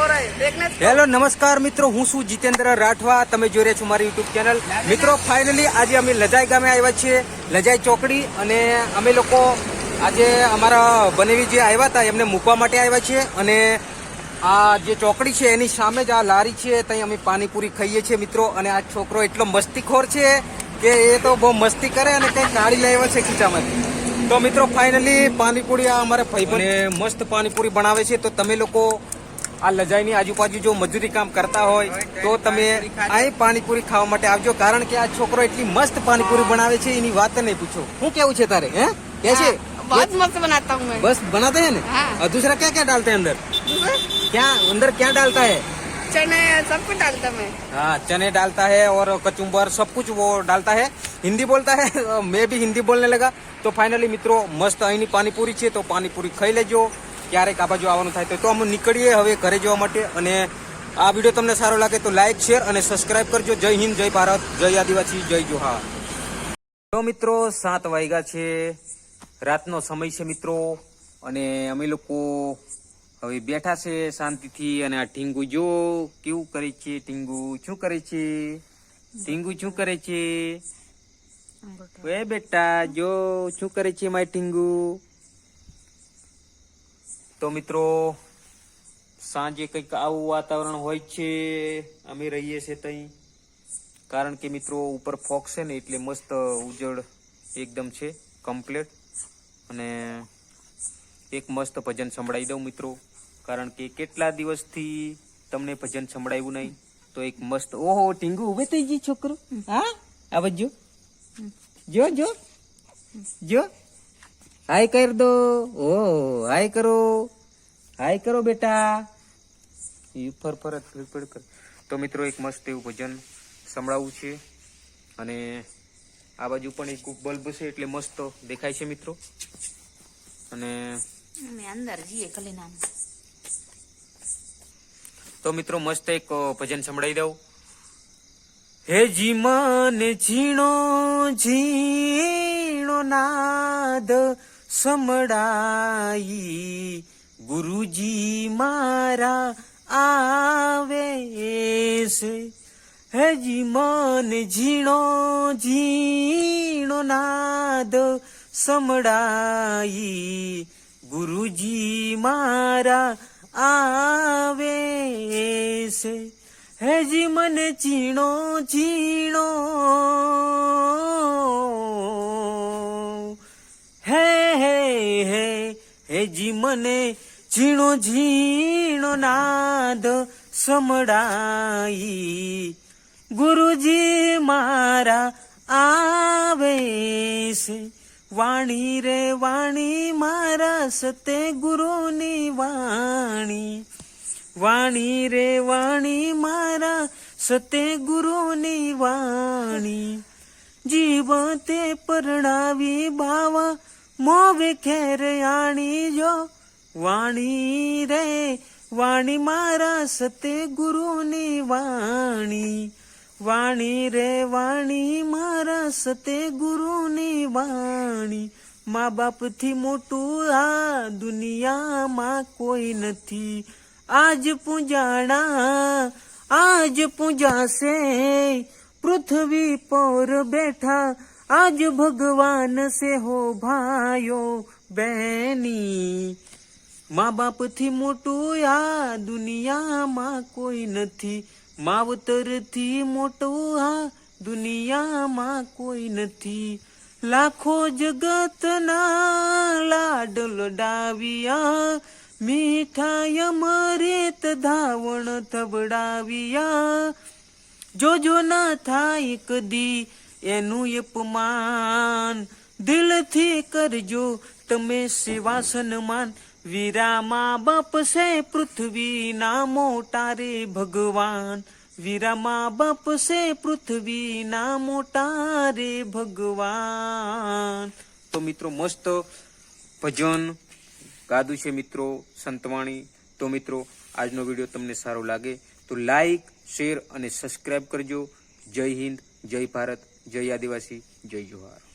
रहा है देखने को। હેલો નમસ્કાર મિત્રો, હું છું જીતેન્દ્ર રાઠવા. તમે જોઈ રહ્યા છો મારી યુટ્યુબ ચેનલ. મિત્રો ફાઇનલી આજે અમે લજાઈ ગામે આવ્યા છીએ, લજાઈ ચોકડી. અને અમે લોકો આજે અમારા બનેવી જે આવ્યા હતા એમને મૂકવા માટે આવ્યા છીએ. અને આ જે ચોકડી છે એની સામે જ આ લારી છે, ત્યાં અમે પાણીપુરી ખાઈએ છીએ મિત્રો. અને આ છોકરો એટલો મસ્તીખોર છે કે એ તો બહુ મસ્તી કરે અને કંઈક કાઢી લાવ્યો છે ખીચામાંથી. તો મિત્રો ફાઇનલી પાણીપુરી આ અમારા ભાઈબંધ મસ્ત પાણીપુરી બનાવે છે. તો તમે લોકો આ લજાઈની આજુબાજુ જો મજૂરી કામ કરતા હોય તો તમે અહીં પાણીપુરી ખાવા માટે આવજો, કારણ કે આ છોકરો એટલી મસ્ત પાણીપુરી બનાવે છે, એની વાત નહીં પૂછો. શું કેવું છે તારે? હે कैसे? बहुत मस्त बनाता हूँ मैं। बस बनाते हैं ना? हाँ। और दूसरा क्या क्या डालते हैं अंदर? क्या अंदर क्या डालता है? चने सब कुछ डालता मैं। हाँ, चने डालता है और कचुम्बर सब कुछ वो डालता है. हिंदी बोलता है, मैं भी हिंदी बोलने लगा. तो फाइनली મિત્રો મસ્ત અહીંની પાણીપુરી છે, તો પાણીપુરી ખાઈ લેજો. ક્યારેક આ બાજુ આવવાનું થાય તો અમે નીકળીએ હવે ઘરે જવા માટે. અને આ વિડીયો તમને સારો લાગે તો લાઈક, શેર અને સબસ્ક્રાઇબ કરજો. જય હિન્દ, જય ભારત, જય આદિવાસી, જય જોહાર. તો મિત્રો 7 વાગ્યા છે, રાતનો સમય છે મિત્રો. અને અમે લોકો હવે બેઠા છે શાંતિથી. અને આ ટીંગુ જો કેવું કરે છે. ટીંગુ શું કરે છે? ટીંગુ શું કરે છે? એ બેટા જો શું કરે છે માય ટીંગુ. તો મિત્રો સાંજે કંઈક આવું વાતાવરણ હોય છે. અમે રહીએ છીએ ત્યાં, કારણ કે મિત્રો ઉપર ફોક છે ને એટલે મસ્ત ઉજળ એકદમ છે કમ્પ્લીટ. અને એક મસ્ત ભજન સંભળાવી દઉં મિત્રો, કારણ કે કેટલા દિવસથી તમને ભજન સંભળાવ્યું નહીં. તો એક મસ્ત ઓહો ટીંગુ ઉભે થઈ ગઈ છોકરો. હા આ જો જો જો જો હાય કર દો. ઓ હાય કરો, હાય કરો બેટા. ફર તો મિત્રો એક મસ્ત એવું ભજન સંભળાવવું છે. અને આ બાજુ પણ એક બલ્બ છે એટલે મસ્ત દેખાય છે મિત્રો. અને અંદર જઈએ કલી નામ. તો મિત્રો મસ્ત એક ભજન સંભળાવી દઉં. હે જી મને ઝીણો ઝીણો નાદ સંભળાઈ, ગુરુજી મારા આવે છે. હે જી મને ઝીણો ઝીણો નાદ સંભળાઈ, ગુરુજી મારા આવે છે. હેજી મને ઝીણો ઝીણો હે હે હે હેજી મને ઝીણો ઝીણો નાદ સંભળાઈ, ગુરુજી મારા આવે છે. વાણી રે વાણી મારા સતે ગુરુની વાણી, વાણી રે વાણી મારા સતે ગુરુની વાણી. જીવતે પરણાવી બાવા મોવે ખેર આણી જો, વાણી રે વાણી મારા સતે ગુરુની વાણી, વાણી રે વાણી મારા સતે ગુરુની વાણી. મા બાપથી મોટું આ દુનિયામાં કોઈ નથી. આજ પૂજાણા આજ પૂજાશે પૃથ્વી પર બેઠા, આજ ભગવાન સે હો ભાઈઓ બહેની. મા બાપથી મોટું આ દુનિયામાં કોઈ નથી. માવતરથી મોટું આ દુનિયામાં કોઈ નથી. લાખો જગતના લાડ લડાવ્યા, મીઠાઈ અમૃત ધાવણ થબડાવ્યા. જોજો ના થાય કદી એનું અપમાન, દિલથી કરજો તમે સેવા સન્માન. વીરા મા બાપ છે પૃથ્વીના મોટા રે ભગવાન, વીરા મા બાપ છે પૃથ્વીના મોટા રે ભગવાન. તો મિત્રો મસ્ત ભજન ગાધું છે મિત્રો સંતવાણી. તો મિત્રો આજનો વિડીયો તમને સારો લાગે તો લાઈક, શેર અને સબસ્ક્રાઇબ કરજો. જય હિન્દ, જય ભારત, જય આદિવાસી, જય જોહાર.